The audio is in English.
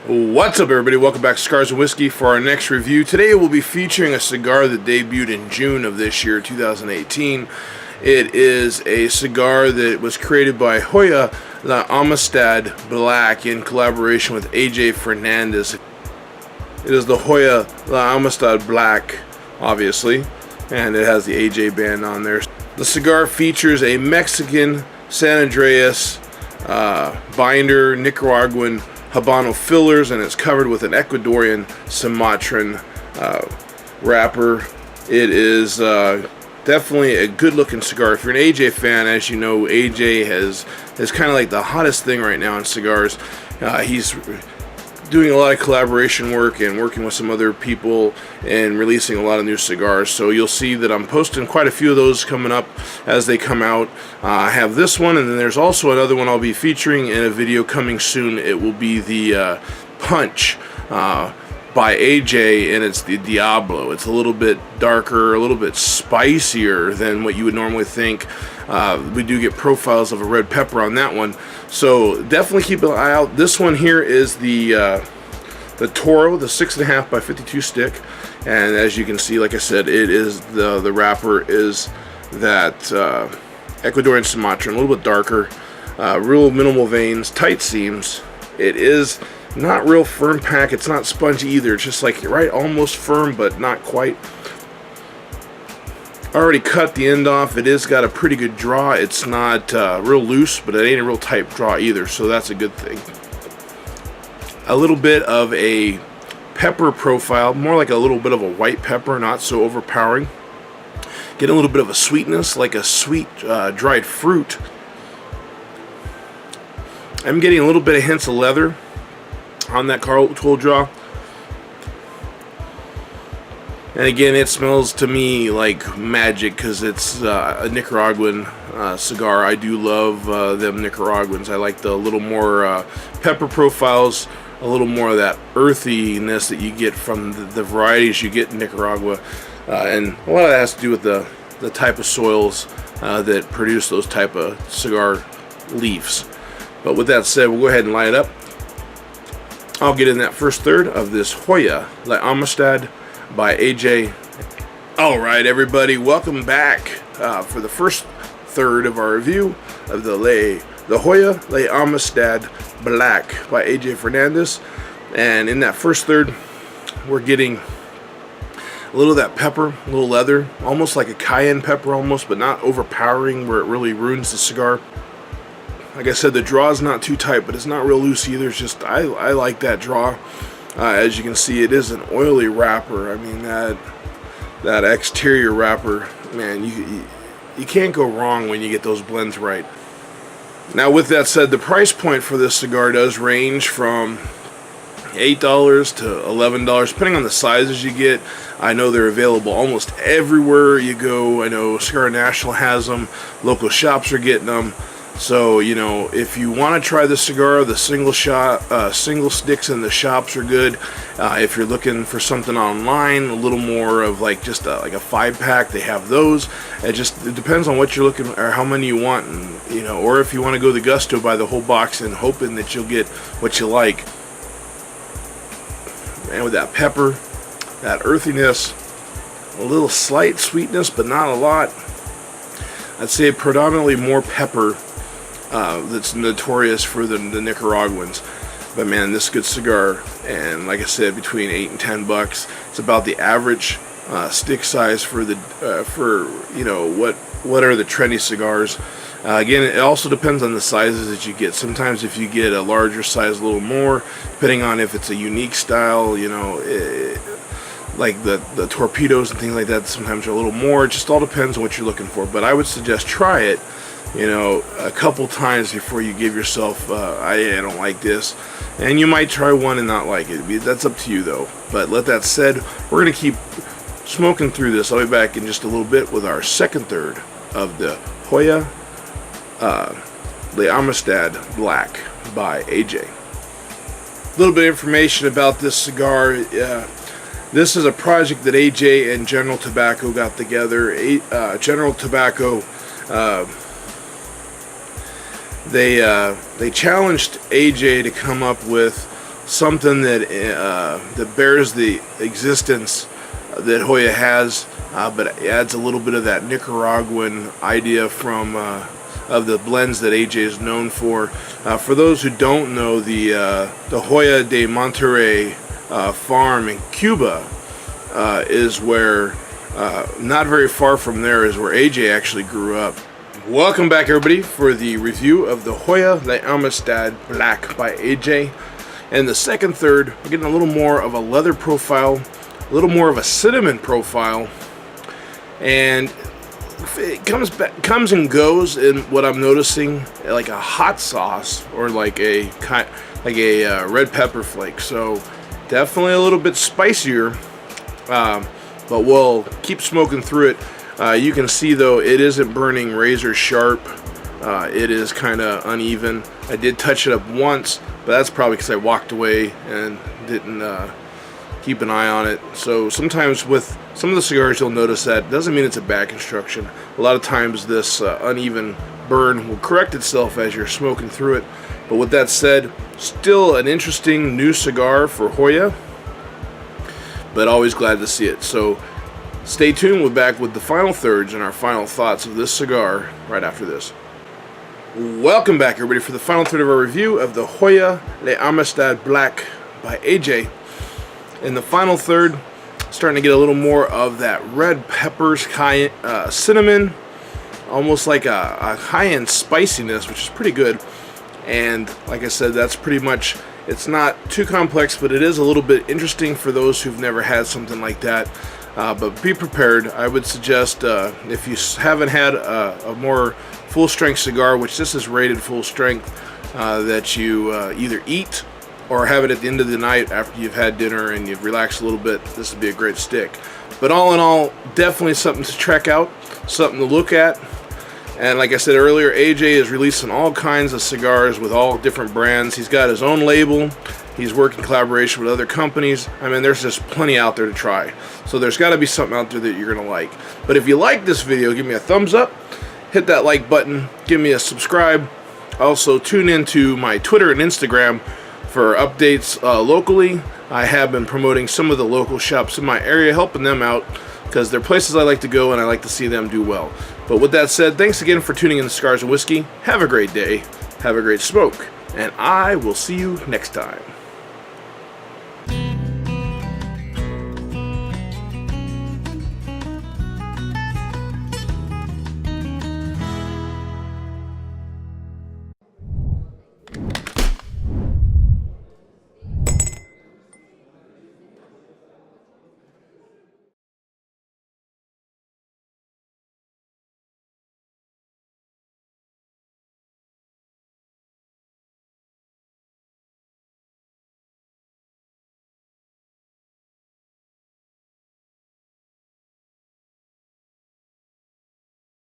What's up, everybody? Welcome back to Cigars and Whiskey for our next review. Today we'll be featuring a cigar that debuted in June of this year, 2018. It is a cigar that was created by Hoyo La Amistad Black in collaboration with AJ Fernandez. It is the Hoyo La Amistad Black, obviously, and it has the AJ band on there. The cigar features a Mexican San Andreas binder, Nicaraguan Habano fillers, and it's covered with an Ecuadorian Sumatran wrapper. It is definitely a good looking cigar. If you're an AJ fan, as you know, AJ is kind of like the hottest thing right now in cigars. He's doing a lot of collaboration work and working with some other people and releasing a lot of new cigars. So you'll see that I'm posting quite a few of those coming up as they come out. I have this one, and then there's also another one I'll be featuring in a video coming soon. It will be the Punch by AJ, and it's the Diablo. It's a little bit darker, a little bit spicier than what you would normally think. We do get profiles of a red pepper on that one, so definitely keep an eye out. This one here is the Toro, the 6.5 by 52 stick, and as you can see, like I said, it is the wrapper is that Ecuadorian Sumatran, a little bit darker, real minimal veins, tight seams. It is not real firm pack. It's not spongy either. It's just like right, almost firm, but not quite. Already cut the end off. It is got a pretty good draw. It's not real loose, but it ain't a real tight draw either, so that's a good thing. A little bit of a pepper profile, more like a little bit of a white pepper, not so overpowering. Getting a little bit of a sweetness, like a sweet dried fruit. I'm getting a little bit of hints of leather on that cold draw. And again, it smells to me like magic because it's a Nicaraguan cigar. I do love them Nicaraguans. I like the little more pepper profiles, a little more of that earthiness that you get from the varieties you get in Nicaragua. And a lot of that has to do with the type of soils that produce those type of cigar leaves. But with that said, we'll go ahead and light it up. I'll get in that first third of this Hoyo La Amistad by AJ. Alright, everybody, welcome back for the first third of our review of the Hoyo La Amistad Black by AJ Fernandez. And in that first third, we're getting a little of that pepper, a little leather, almost like a cayenne pepper almost, but not overpowering where it really ruins the cigar. Like I said, the draw is not too tight, but it's not real loose either. It's just, I like that draw. As you can see, it is an oily wrapper. I mean, that exterior wrapper, man, you can't go wrong when you get those blends right. Now, with that said, the price point for this cigar does range from $8 to $11, depending on the sizes you get. I know they're available almost everywhere you go. I know Cigars International has them. Local shops are getting them. So, you know, if you want to try the cigar, the single sticks in the shops are good. If you're looking for something online, a little more of like just like a 5-pack, they have those. It depends on what you're looking or how many you want, and you know, or if you want to go the gusto, buy the whole box and hoping that you'll get what you like. And with that pepper, that earthiness, a little slight sweetness, but not a lot. I'd say predominantly more pepper. That's notorious for the Nicaraguans. But man, this is a good cigar, and like I said, between $8 and $10. It's about the average stick size for you know what are the trendy cigars. Again, it also depends on the sizes that you get. Sometimes if you get a larger size, a little more, depending on if it's a unique style, you know, like the torpedoes and things like that, sometimes are a little more. It just all depends on what you're looking for. But I would suggest try it, you know, a couple times before you give yourself, I don't like this. And you might try one and not like it. That's up to you, though. But let that said, we're going to keep smoking through this. I'll be back in just a little bit with our second third of the Hoyo La Amistad Black by AJ. A little bit of information about this cigar. This is a project that AJ and General Tobacco got together. General Tobacco, they challenged AJ to come up with something that that bears the existence that Hoya has, but it adds a little bit of that Nicaraguan idea from of the blends that AJ is known for. For those who don't know, the Hoyo de Monterrey farm in Cuba is where, not very far from there, is where AJ actually grew up. Welcome back, everybody, for the review of the Hoyo La Amistad Black by AJ. And the second third, we're getting a little more of a leather profile, a little more of a cinnamon profile, and it comes and goes in what I'm noticing, like a hot sauce or like a red pepper flake. So definitely a little bit spicier, but we'll keep smoking through it. You can see though it isn't burning razor sharp. It is kind of uneven. I did touch it up once, but that's probably because I walked away and didn't keep an eye on it. So sometimes with some of the cigars you'll notice that doesn't mean it's a bad construction. A lot of times this uneven burn will correct itself as you're smoking through it. But with that said, still an interesting new cigar for Hoya, but always glad to see it. So stay tuned. We're back with the final thirds and our final thoughts of this cigar right after this. Welcome back, everybody, for the final third of our review of the Hoyo La Amistad Black by AJ. In the final third, starting to get a little more of that red peppers, cayenne, cinnamon, almost like a high-end spiciness, which is pretty good. And like I said, that's pretty much, it's not too complex, but it is a little bit interesting for those who've never had something like that. But be prepared. I would suggest, if you haven't had a more full-strength cigar, which this is rated full strength, that you either eat or have it at the end of the night after you've had dinner and you've relaxed a little bit. This would be a great stick. But all in all, definitely something to check out, something to look at. And like I said earlier, AJ is releasing all kinds of cigars with all different brands. He's got his own label. He's working in collaboration with other companies. I mean, there's just plenty out there to try. So there's got to be something out there that you're going to like. But if you like this video, give me a thumbs up. Hit that like button. Give me a subscribe. Also, tune into my Twitter and Instagram for updates locally. I have been promoting some of the local shops in my area, helping them out because they're places I like to go and I like to see them do well. But with that said, thanks again for tuning in to Cigars and Whiskey. Have a great day. Have a great smoke. And I will see you next time.